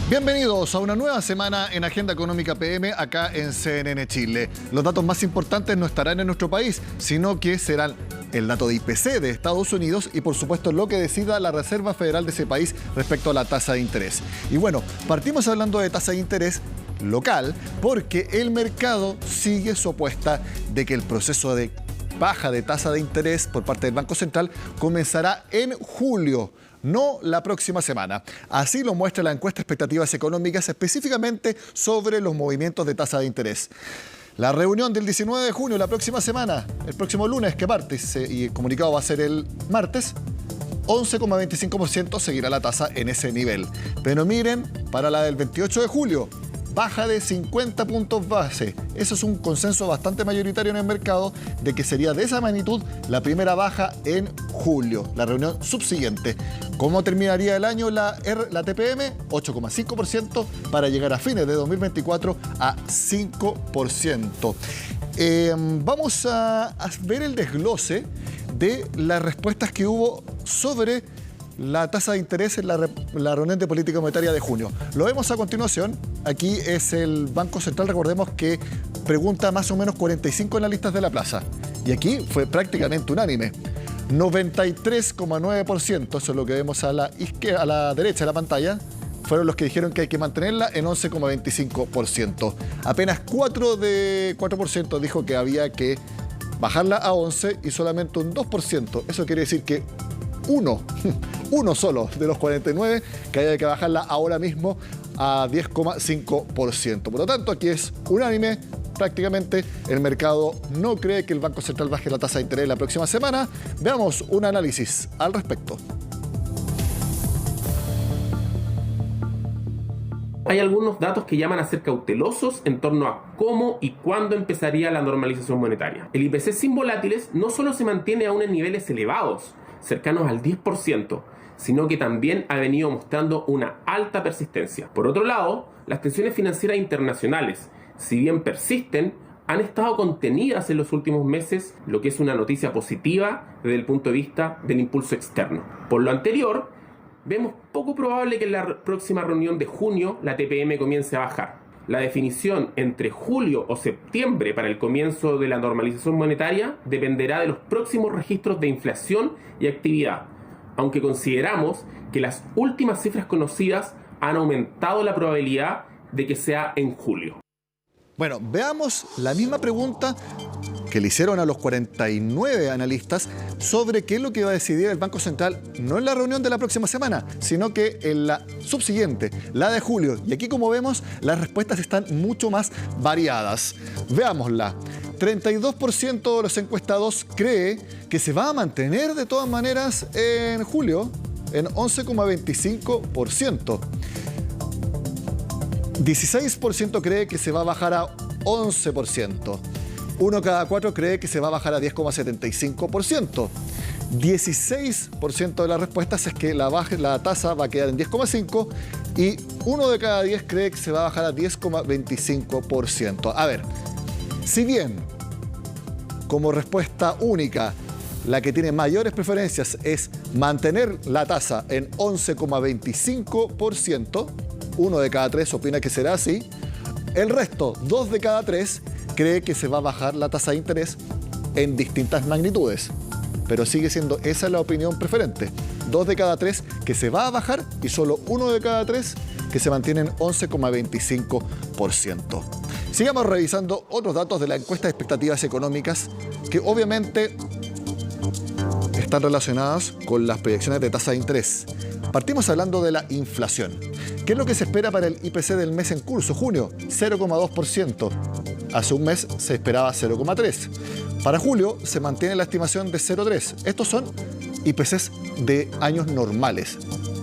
Bienvenidos a una nueva semana en Agenda Económica PM acá en CNN Chile. Los datos más importantes no estarán en nuestro país, sino que serán el dato de IPC de Estados Unidos y por supuesto lo que decida la Reserva Federal de ese país respecto a la tasa de interés. Y bueno, partimos hablando de tasa de interés local porque el mercado sigue su apuesta de que el proceso de baja de tasa de interés por parte del Banco Central comenzará en julio. No la próxima semana. Así lo muestra la encuesta de expectativas económicas específicamente sobre los movimientos de tasa de interés. La reunión del 19 de junio, la próxima semana, el próximo lunes, que martes, y el comunicado va a ser el martes, 11,25% seguirá la tasa en ese nivel. Pero miren, para la del 28 de julio, baja de 50 puntos base. Eso es un consenso bastante mayoritario en el mercado de que sería de esa magnitud la primera baja en julio, la reunión subsiguiente. ¿Cómo terminaría el año la TPM? 8,5% para llegar a fines de 2024 a 5%. Vamos a ver el desglose de las respuestas que hubo sobre la tasa de interés en la reunión de política monetaria de junio. Lo vemos a continuación. Aquí es el Banco Central, recordemos que pregunta más o menos 45 analistas de la plaza. Y aquí fue prácticamente unánime. 93,9%, eso es lo que vemos a la derecha de la pantalla, fueron los que dijeron que hay que mantenerla en 11,25%. Apenas 4% dijo que había que bajarla a 11 y solamente un 2%. Eso quiere decir que uno solo de los 49 que haya que bajarla ahora mismo a 10,5%. Por lo tanto, aquí es unánime. Prácticamente el mercado no cree que el Banco Central baje la tasa de interés la próxima semana. Veamos un análisis al respecto. Hay algunos datos que llaman a ser cautelosos en torno a cómo y cuándo empezaría la normalización monetaria. El IPC sin volátiles no solo se mantiene aún en niveles elevados, cercanos al 10%, sino que también ha venido mostrando una alta persistencia. Por otro lado, las tensiones financieras internacionales, si bien persisten, han estado contenidas en los últimos meses, lo que es una noticia positiva desde el punto de vista del impulso externo. Por lo anterior, vemos poco probable que en la próxima reunión de junio la TPM comience a bajar. La definición entre julio o septiembre para el comienzo de la normalización monetaria dependerá de los próximos registros de inflación y actividad, aunque consideramos que las últimas cifras conocidas han aumentado la probabilidad de que sea en julio. Bueno, veamos la misma pregunta que le hicieron a los 49 analistas sobre qué es lo que va a decidir el Banco Central, no en la reunión de la próxima semana, sino que en la subsiguiente, la de julio. Y aquí, como vemos, las respuestas están mucho más variadas. Veámosla. 32% de los encuestados cree que se va a mantener de todas maneras en julio, en 11,25%. 16% cree que se va a bajar a 11%. 1 cada 4 cree que se va a bajar a 10,75%. 16% de las respuestas es que la tasa va a quedar en 10,5% y 1 de cada 10 cree que se va a bajar a 10,25%. A ver, si bien como respuesta única la que tiene mayores preferencias es mantener la tasa en 11,25%, 1 de cada 3 opina que será así, el resto, 2 de cada 3, cree que se va a bajar la tasa de interés en distintas magnitudes. Pero sigue siendo esa la opinión preferente. 2 de cada 3 que se va a bajar y solo 1 de cada 3 que se mantiene en 11,25%. Sigamos revisando otros datos de la encuesta de expectativas económicas que obviamente están relacionadas con las proyecciones de tasa de interés. Partimos hablando de la inflación. ¿Qué es lo que se espera para el IPC del mes en curso, junio? 0,2%. Hace un mes se esperaba 0,3%. Para julio se mantiene la estimación de 0,3%. Estos son IPCs de años normales.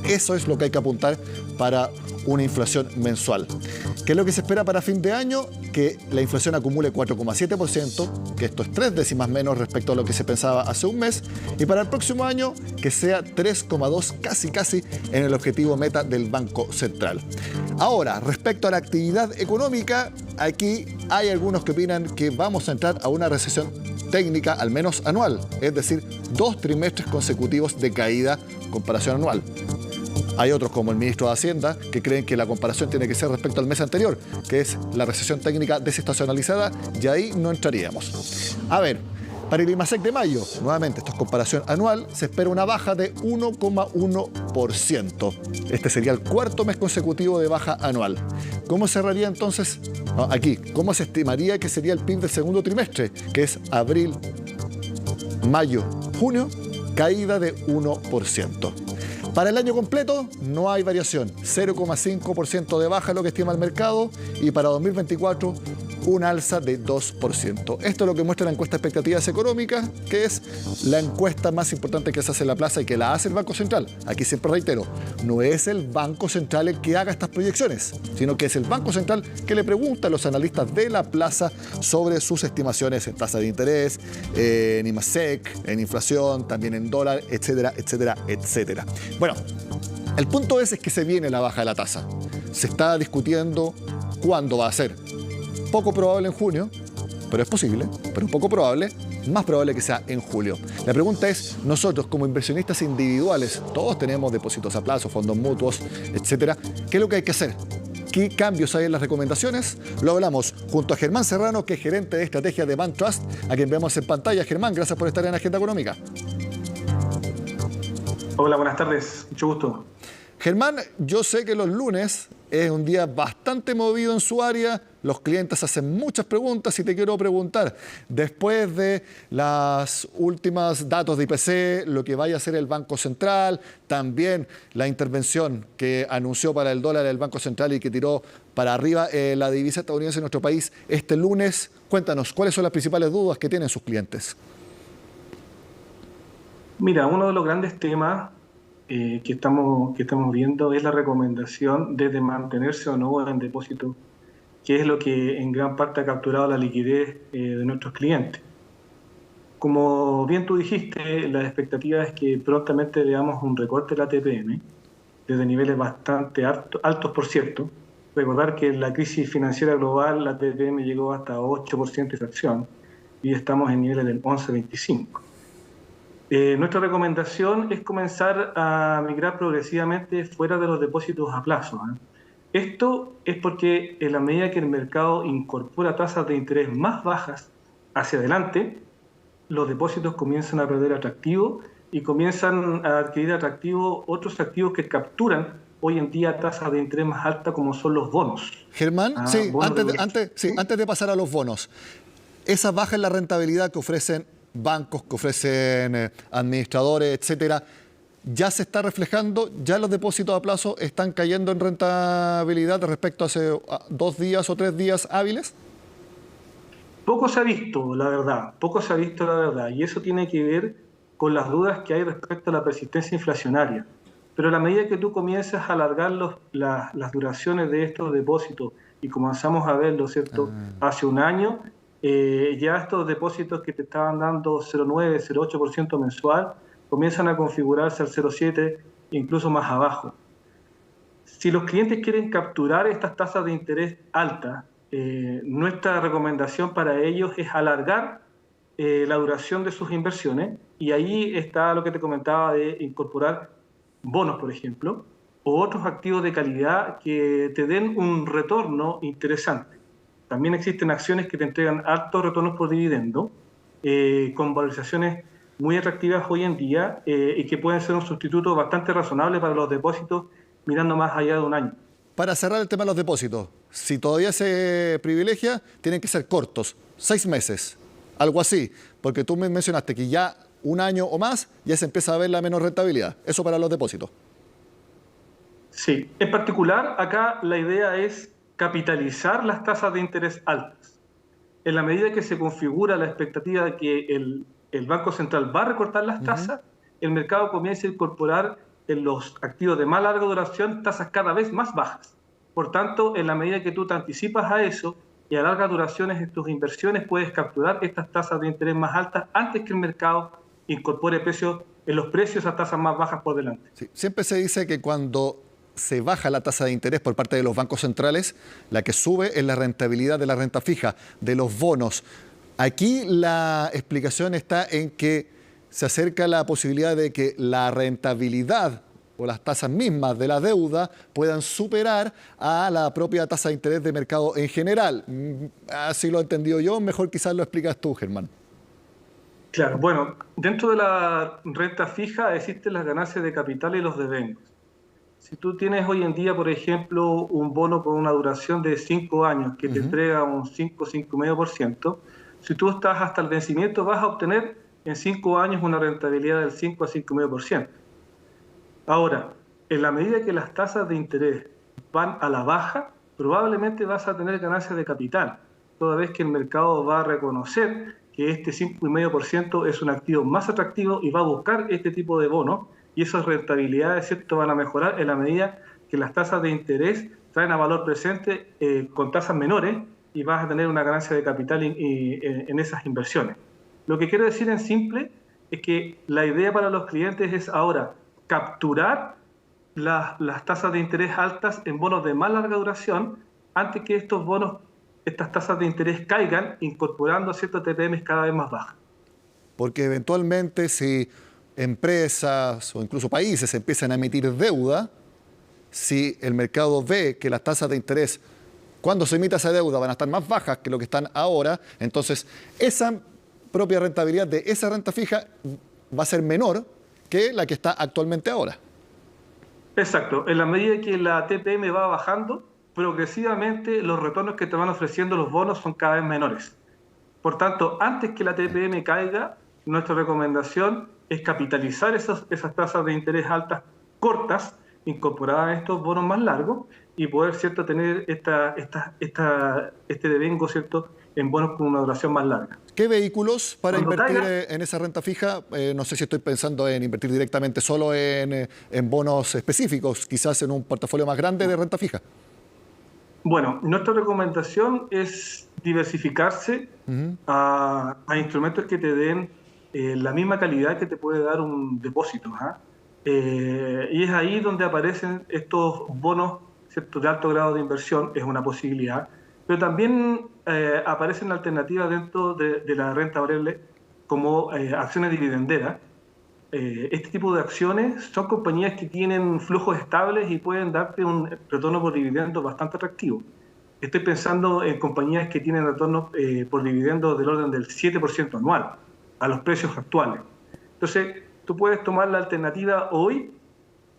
Eso es lo que hay que apuntar para una inflación mensual. ¿Qué es lo que se espera para fin de año? Que la inflación acumule 4,7%, que esto es 3 décimas menos respecto a lo que se pensaba hace un mes, y para el próximo año que sea 3,2%, casi en el objetivo meta del Banco Central. Ahora, respecto a la actividad económica, aquí hay algunos que opinan que vamos a entrar a una recesión técnica, al menos anual, es decir, 2 trimestres consecutivos de caída comparación anual. Hay otros, como el ministro de Hacienda, que creen que la comparación tiene que ser respecto al mes anterior, que es la recesión técnica desestacionalizada, y ahí no entraríamos. A ver, para el IMASEC de mayo, nuevamente, esto es comparación anual, se espera una baja de 1,1%. Este sería el cuarto mes consecutivo de baja anual. ¿Cómo cerraría entonces? Aquí, ¿cómo se estimaría que sería el PIB del segundo trimestre? Que es abril, mayo, junio, caída de 1%. Para el año completo no hay variación, 0,5% de baja lo que estima el mercado, y para 2024 un alza de 2%. Esto es lo que muestra la encuesta de expectativas económicas, que es la encuesta más importante que se hace en la plaza y que la hace el Banco Central. Aquí siempre reitero, no es el Banco Central el que haga estas proyecciones, sino que es el Banco Central que le pregunta a los analistas de la plaza sobre sus estimaciones en tasa de interés, en IMASEC, en inflación, también en dólar, etcétera, etcétera, etcétera. Bueno, el punto es que se viene la baja de la tasa. Se está discutiendo cuándo va a ser. Poco probable en junio, pero es posible, pero poco probable, más probable que sea en julio. La pregunta es, nosotros como inversionistas individuales, todos tenemos depósitos a plazo, fondos mutuos, etcétera, ¿qué es lo que hay que hacer? ¿Qué cambios hay en las recomendaciones? Lo hablamos junto a Germán Serrano, que es gerente de estrategia de Bank Trust, a quien vemos en pantalla. Germán, gracias por estar en Agenda Económica. Hola, buenas tardes, mucho gusto. Germán, yo sé que los lunes es un día bastante movido en su área, los clientes hacen muchas preguntas y te quiero preguntar, después de las últimas datos de IPC, lo que vaya a hacer el Banco Central, también la intervención que anunció para el dólar el Banco Central y que tiró para arriba la divisa estadounidense en nuestro país este lunes, cuéntanos, ¿cuáles son las principales dudas que tienen sus clientes? Mira, uno de los grandes temas que estamos viendo es la recomendación de mantenerse o no en depósito, que es lo que en gran parte ha capturado la liquidez de nuestros clientes. Como bien tú dijiste, la expectativa es que prontamente veamos un recorte de la TPM, desde niveles bastante altos, por cierto. Recordar que en la crisis financiera global la TPM llegó hasta 8% de fracción y estamos en niveles del 11,25%. Nuestra recomendación es comenzar a migrar progresivamente fuera de los depósitos a plazo. Esto es porque en la medida que el mercado incorpora tasas de interés más bajas hacia adelante, los depósitos comienzan a perder atractivo y comienzan a adquirir atractivo otros activos que capturan hoy en día tasas de interés más altas, como son los bonos. Germán, antes de pasar a los bonos, esa baja en la rentabilidad que ofrecen bancos, que ofrecen administradores, etcétera, ¿ya se está reflejando? ¿Ya los depósitos a plazo están cayendo en rentabilidad respecto a hace 2 días o 3 días hábiles? Poco se ha visto, la verdad, y eso tiene que ver con las dudas que hay respecto a la persistencia inflacionaria. Pero a la medida que tú comienzas a alargar las duraciones de estos depósitos y comenzamos a verlo, ¿cierto?, hace un año, ya estos depósitos que te estaban dando 0,9, 0,8% mensual comienzan a configurarse al 0,7, incluso más abajo. Si los clientes quieren capturar estas tasas de interés altas, nuestra recomendación para ellos es alargar la duración de sus inversiones, y ahí está lo que te comentaba de incorporar bonos, por ejemplo, o otros activos de calidad que te den un retorno interesante. También existen acciones que te entregan altos retornos por dividendo, con valorizaciones muy atractivas hoy en día y que pueden ser un sustituto bastante razonable para los depósitos mirando más allá de un año. Para cerrar el tema de los depósitos, si todavía se privilegia, tienen que ser cortos, 6 meses, algo así, porque tú me mencionaste que ya un año o más ya se empieza a ver la menor rentabilidad. Eso para los depósitos. Sí, en particular acá la idea es capitalizar las tasas de interés altas. En la medida que se configura la expectativa de que el Banco Central va a recortar las tasas, el mercado comienza a incorporar en los activos de más larga duración tasas cada vez más bajas. Por tanto, en la medida que tú te anticipas a eso y alargas duraciones en tus inversiones, puedes capturar estas tasas de interés más altas antes que el mercado incorpore precios en los precios a tasas más bajas por delante. Sí, siempre se dice que cuando se baja la tasa de interés por parte de los bancos centrales, la que sube es la rentabilidad de la renta fija, de los bonos. Aquí la explicación está en que se acerca la posibilidad de que la rentabilidad o las tasas mismas de la deuda puedan superar a la propia tasa de interés de mercado en general. Así lo he entendido yo, mejor quizás lo explicas tú, Germán. Claro, bueno, dentro de la renta fija existen las ganancias de capital y los devendos. Si tú tienes hoy en día, por ejemplo, un bono con una duración de 5 años que te entrega un 5,5%, si tú estás hasta el vencimiento vas a obtener en 5 años una rentabilidad del 5 a 5,5%. Ahora, en la medida que las tasas de interés van a la baja, probablemente vas a tener ganancias de capital, toda vez que el mercado va a reconocer que este 5,5% es un activo más atractivo y va a buscar este tipo de bonos, y esas rentabilidades, ¿cierto?, van a mejorar en la medida que las tasas de interés traen a valor presente con tasas menores y vas a tener una ganancia de capital en esas inversiones. Lo que quiero decir en simple es que la idea para los clientes es ahora capturar las tasas de interés altas en bonos de más larga duración antes que estos bonos, estas tasas de interés caigan, incorporando ciertos TPM cada vez más bajas. Porque eventualmente si empresas o incluso países empiezan a emitir deuda, si el mercado ve que las tasas de interés, cuando se emita esa deuda, van a estar más bajas que lo que están ahora, entonces esa propia rentabilidad de esa renta fija va a ser menor que la que está actualmente ahora. Exacto. En la medida que la TPM va bajando, progresivamente los retornos que te van ofreciendo los bonos son cada vez menores. Por tanto, antes que la TPM caiga, nuestra recomendación es capitalizar esas tasas de interés altas cortas, incorporadas en estos bonos más largos, y poder, ¿cierto?, tener este devengo, ¿cierto?, en bonos con una duración más larga. ¿Qué vehículos para Cuando invertir caiga, en esa renta fija? No sé si estoy pensando en invertir directamente solo en bonos específicos, quizás en un portafolio más grande de renta fija. bueno, nuestra recomendación es diversificarse a instrumentos que te den la misma calidad que te puede dar un depósito. Y es ahí donde aparecen estos bonos, ¿cierto?, de alto grado de inversión, es una posibilidad, pero también aparecen alternativas dentro de la renta variable como acciones dividenderas. Este tipo de acciones son compañías que tienen flujos estables y pueden darte un retorno por dividendo bastante atractivo. Estoy pensando en compañías que tienen retornos por dividendos del orden del 7% anual a los precios actuales. Entonces, tú puedes tomar la alternativa hoy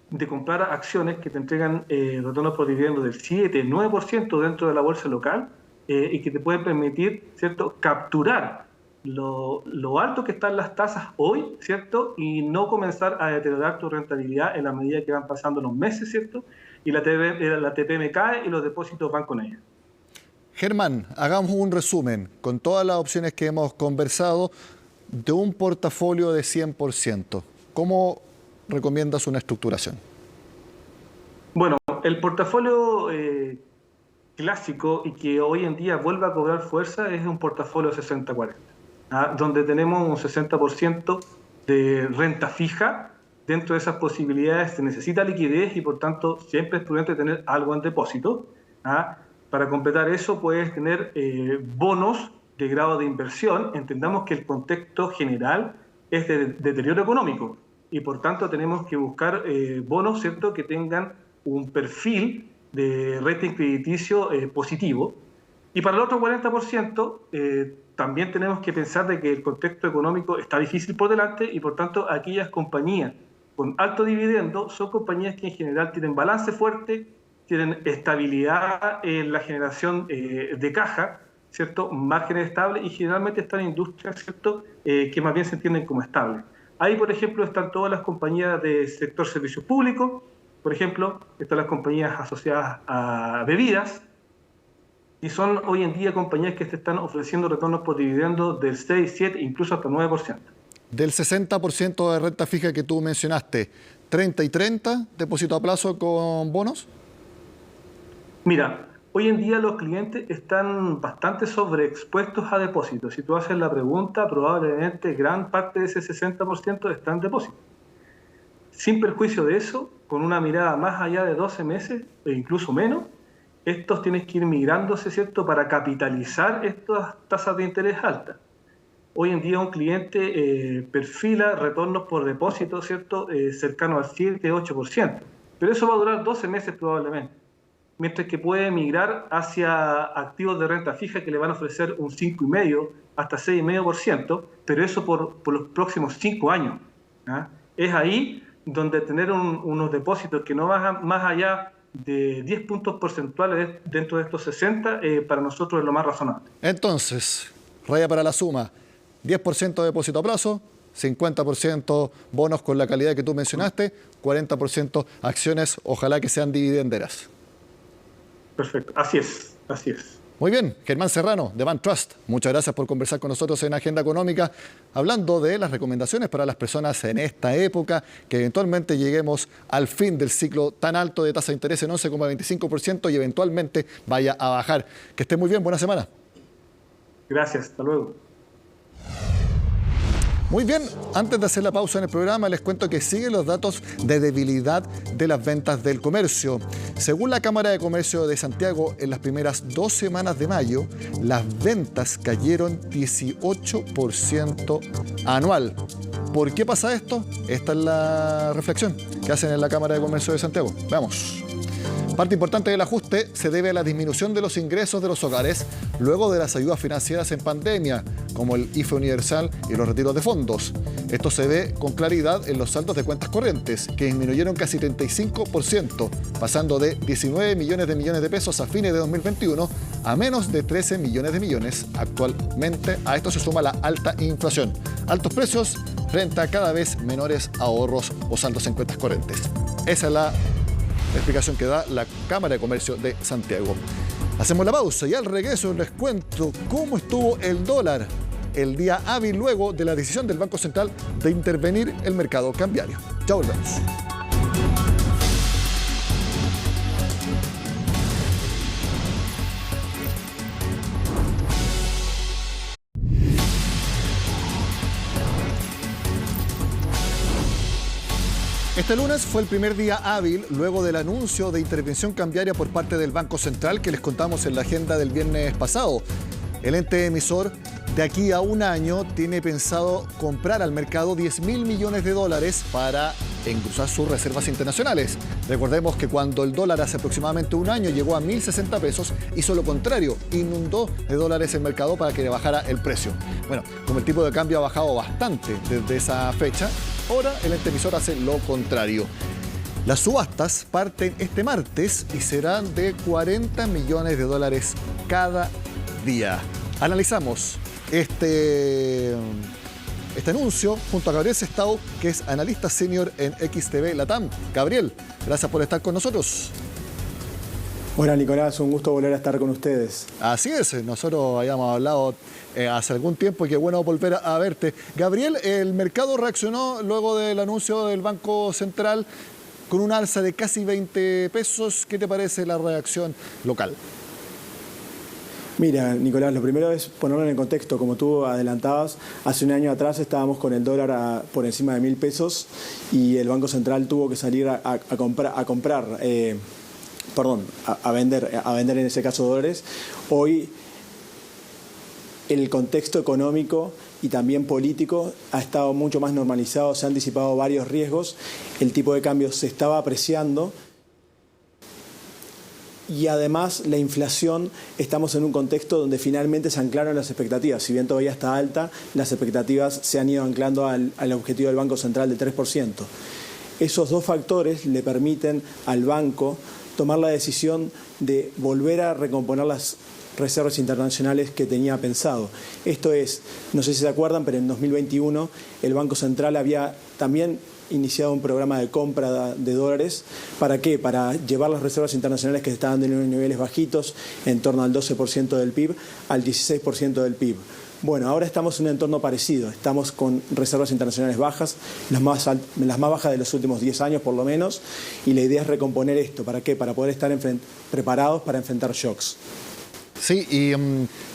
de comprar acciones que te entregan retornos por dividendos del 7, 9% dentro de la bolsa local y que te pueden permitir, ¿cierto?, capturar lo alto que están las tasas hoy, ¿cierto?, y no comenzar a deteriorar tu rentabilidad en la medida que van pasando los meses, ¿cierto?, y la TPM cae y los depósitos van con ella. Germán, hagamos un resumen con todas las opciones que hemos conversado de un portafolio de 100%. ¿Cómo recomiendas una estructuración? Bueno, el portafolio clásico y que hoy en día vuelve a cobrar fuerza es un portafolio 60-40, donde tenemos un 60% de renta fija. Dentro de esas posibilidades se necesita liquidez y por tanto siempre es prudente tener algo en depósito. Para completar eso puedes tener bonos de grado de inversión. Entendamos que el contexto general es de deterioro económico y por tanto tenemos que buscar bonos, ¿cierto?, que tengan un perfil de rating crediticio positivo. Y para el otro 40% también tenemos que pensar de que el contexto económico está difícil por delante y por tanto aquellas compañías con alto dividendo son compañías que en general tienen balance fuerte, tienen estabilidad en la generación de caja, ¿cierto?, márgenes estables y generalmente están en industrias, ¿cierto?, que más bien se entienden como estables. Ahí, por ejemplo, están todas las compañías del sector servicios públicos, por ejemplo, están las compañías asociadas a bebidas, y son hoy en día compañías que te están ofreciendo retornos por dividendos del 6, 7, incluso hasta 9%. Del 60% de renta fija que tú mencionaste, 30 y 30, depósito a plazo con bonos. Mira, hoy en día los clientes están bastante sobreexpuestos a depósitos. Si tú haces la pregunta, probablemente gran parte de ese 60% está en depósito. Sin perjuicio de eso, con una mirada más allá de 12 meses e incluso menos, estos tienes que ir migrándose, ¿cierto?, para capitalizar estas tasas de interés altas. hoy en día un cliente perfila retornos por depósito, ¿cierto?, cercano al 7-8%. Pero eso va a durar 12 meses probablemente. Mientras que puede migrar hacia activos de renta fija que le van a ofrecer un 5,5% hasta 6,5%, pero eso por los próximos 5 años. ¿Ah? Es ahí donde tener unos depósitos que no bajan más allá de 10 puntos porcentuales dentro de estos 60, para nosotros es lo más razonable. Entonces, raya para la suma, 10% de depósito a plazo, 50% bonos con la calidad que tú mencionaste, 40% acciones, ojalá que sean dividenderas. Perfecto, así es, así es. Muy bien, Germán Serrano, de Van Trust, muchas gracias por conversar con nosotros en Agenda Económica, hablando de las recomendaciones para las personas en esta época, que eventualmente lleguemos al fin del ciclo tan alto de tasa de interés en 11,25% y eventualmente vaya a bajar. Que esté muy bien, buena semana. Gracias, hasta luego. Muy bien, antes de hacer la pausa en el programa, les cuento que siguen los datos de debilidad de las ventas del comercio. Según la Cámara de Comercio de Santiago, en las primeras 2 semanas de mayo, las ventas cayeron 18% anual. ¿Por qué pasa esto? Esta es la reflexión que hacen en la Cámara de Comercio de Santiago. Veamos. Parte importante del ajuste se debe a la disminución de los ingresos de los hogares luego de las ayudas financieras en pandemia, como el IFE universal y los retiros de fondos. Esto se ve con claridad en los saldos de cuentas corrientes, que disminuyeron casi 35%, pasando de 19 millones de pesos a fines de 2021 a menos de 13 millones actualmente. A esto se suma la alta inflación, altos precios frente a cada vez menores ahorros o saldos en cuentas corrientes. Esa es la explicación que da la Cámara de Comercio de Santiago. Hacemos la pausa y al regreso les cuento cómo estuvo el dólar el día hábil luego de la decisión del Banco Central de intervenir el mercado cambiario. Ya volvemos. Este lunes fue el primer día hábil luego del anuncio de intervención cambiaria por parte del Banco Central que les contamos en la agenda del viernes pasado. El ente emisor de aquí a un año tiene pensado comprar al mercado $10.000 millones para engrosar sus reservas internacionales. Recordemos que cuando el dólar hace aproximadamente un año llegó a 1.060 pesos, hizo lo contrario, inundó de dólares el mercado para que le bajara el precio. Bueno, como el tipo de cambio ha bajado bastante desde esa fecha, ahora el ente emisor hace lo contrario. Las subastas parten este martes y serán de $40 millones cada día. Analizamos este anuncio junto a Gabriel Sestao, que es analista senior en XTV Latam. Gabriel, gracias por estar con nosotros. Hola Nicolás, un gusto volver a estar con ustedes. Así es, nosotros habíamos hablado hace algún tiempo y qué bueno volver a verte. Gabriel, el mercado reaccionó luego del anuncio del Banco Central con un alza de casi 20 pesos. ¿Qué te parece la reacción local? Mira, Nicolás, lo primero es ponerlo en el contexto. Como tú adelantabas, hace un año atrás estábamos con el dólar por encima de 1.000 pesos y el Banco Central tuvo que salir a vender en ese caso dólares. Hoy el contexto económico y también político ha estado mucho más normalizado, se han disipado varios riesgos, el tipo de cambio se estaba apreciando y además la inflación, estamos en un contexto donde finalmente se anclaron las expectativas. Si bien todavía está alta, las expectativas se han ido anclando al objetivo del Banco Central del 3%. Esos dos factores le permiten al banco tomar la decisión de volver a recomponer las reservas internacionales que tenía pensado. Esto es, no sé si se acuerdan, pero en 2021 el Banco Central había también iniciado un programa de compra de dólares. ¿Para qué? Para llevar las reservas internacionales que estaban en niveles bajitos, en torno al 12% del PIB, al 16% del PIB. Bueno, ahora estamos en un entorno parecido. Estamos con reservas internacionales bajas, las más bajas de los últimos 10 años por lo menos, y la idea es recomponer esto. ¿Para qué? Para poder estar preparados para enfrentar shocks. Sí, y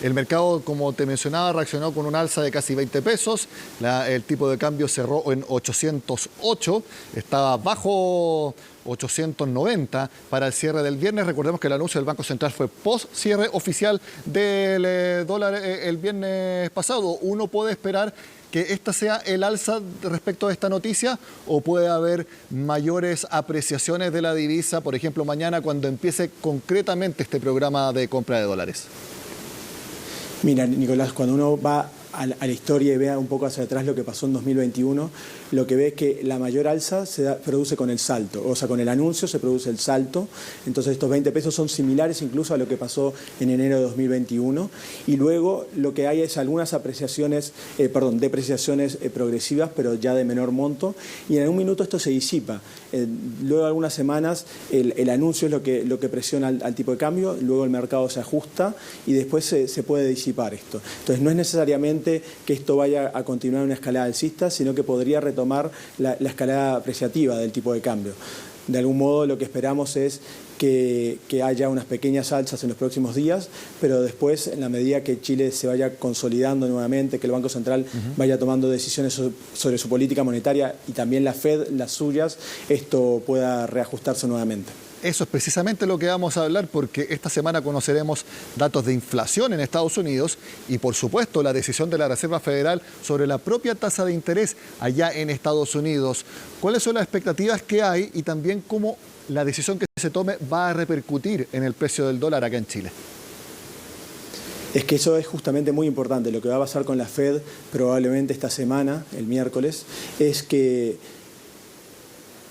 el mercado, como te mencionaba, reaccionó con un alza de casi 20 pesos. El tipo de cambio cerró en 808, estaba bajo 890 para el cierre del viernes. Recordemos que el anuncio del Banco Central fue post cierre oficial del dólar el viernes pasado. Uno puede esperar que esta sea el alza respecto a esta noticia, o puede haber mayores apreciaciones de la divisa, por ejemplo, mañana cuando empiece concretamente este programa de compra de dólares. Mira, Nicolás, cuando uno va a la historia y vea un poco hacia atrás lo que pasó en 2021, lo que ve es que la mayor alza se produce con el salto, o sea, con el anuncio se produce el salto. Entonces estos 20 pesos son similares incluso a lo que pasó en enero de 2021, y luego lo que hay es algunas depreciaciones progresivas, pero ya de menor monto, y en algún minuto esto se disipa. Luego de algunas semanas el anuncio es lo que presiona al tipo de cambio, luego el mercado se ajusta y después se puede disipar esto. Entonces no es necesariamente que esto vaya a continuar una escalada alcista, sino que podría retomar la escalada apreciativa del tipo de cambio. De algún modo lo que esperamos es que haya unas pequeñas alzas en los próximos días, pero después, en la medida que Chile se vaya consolidando nuevamente, que el Banco Central vaya tomando decisiones sobre su política monetaria y también la Fed, las suyas, esto pueda reajustarse nuevamente. Eso es precisamente lo que vamos a hablar, porque esta semana conoceremos datos de inflación en Estados Unidos y, por supuesto, la decisión de la Reserva Federal sobre la propia tasa de interés allá en Estados Unidos. ¿Cuáles son las expectativas que hay y también cómo la decisión que se tome va a repercutir en el precio del dólar acá en Chile? Es que eso es justamente muy importante. Lo que va a pasar con la Fed probablemente esta semana, el miércoles, es que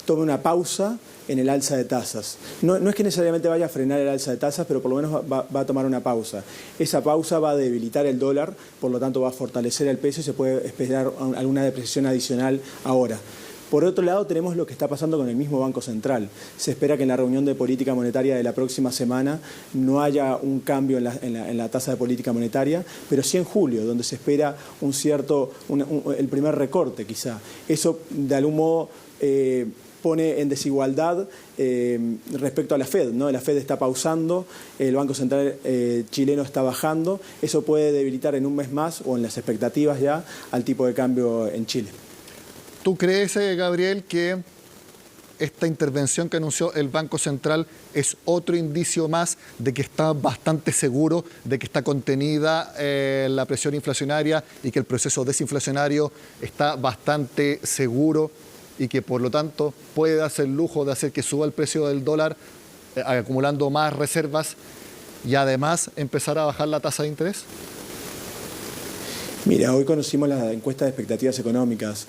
tome una pausa en el alza de tasas. No es que necesariamente vaya a frenar el alza de tasas, pero por lo menos va a tomar una pausa. Esa pausa va a debilitar el dólar, por lo tanto va a fortalecer el peso y se puede esperar alguna depreciación adicional ahora. Por otro lado, tenemos lo que está pasando con el mismo Banco Central. Se espera que en la reunión de política monetaria de la próxima semana no haya un cambio en la tasa de política monetaria, pero sí en julio, donde se espera el primer recorte quizá. Eso, de algún modo, pone en desigualdad respecto a la Fed, ¿no? La Fed está pausando, el Banco Central chileno está bajando. Eso puede debilitar en un mes más, o en las expectativas ya, al tipo de cambio en Chile. ¿Tú crees, Gabriel, que esta intervención que anunció el Banco Central es otro indicio más de que está bastante seguro, de que está contenida la presión inflacionaria y que el proceso desinflacionario está bastante seguro y que por lo tanto puede darse el lujo de hacer que suba el precio del dólar acumulando más reservas y además empezar a bajar la tasa de interés? Mira, hoy conocimos la encuesta de expectativas económicas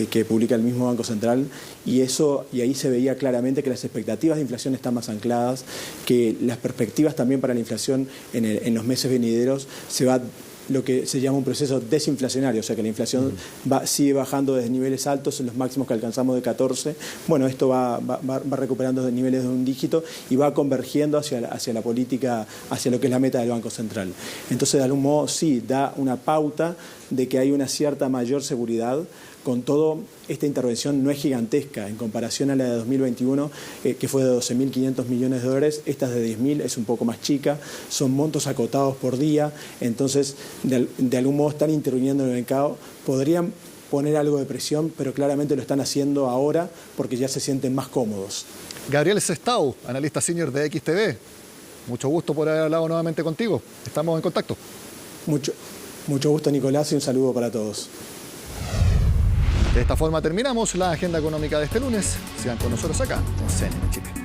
que publica el mismo Banco Central y ahí se veía claramente que las expectativas de inflación están más ancladas, que las perspectivas también para la inflación en los meses venideros se va lo que se llama un proceso desinflacionario, o sea que la inflación sigue bajando desde niveles altos, en los máximos que alcanzamos de 14. Bueno, esto va recuperando de niveles de un dígito y va convergiendo hacia la política, hacia lo que es la meta del Banco Central. Entonces, de algún modo, sí, da una pauta de que hay una cierta mayor seguridad. Con todo, esta intervención no es gigantesca en comparación a la de 2021, que fue de 12.500 millones de dólares. Esta es de 10.000, es un poco más chica, son montos acotados por día, entonces de algún modo están interviniendo en el mercado. Podrían poner algo de presión, pero claramente lo están haciendo ahora porque ya se sienten más cómodos. Gabriel Sestao, analista senior de XTV, mucho gusto por haber hablado nuevamente contigo. Estamos en contacto. Mucho gusto, Nicolás, y un saludo para todos. De esta forma terminamos la agenda económica de este lunes. Sigan con nosotros acá en CNN Chile.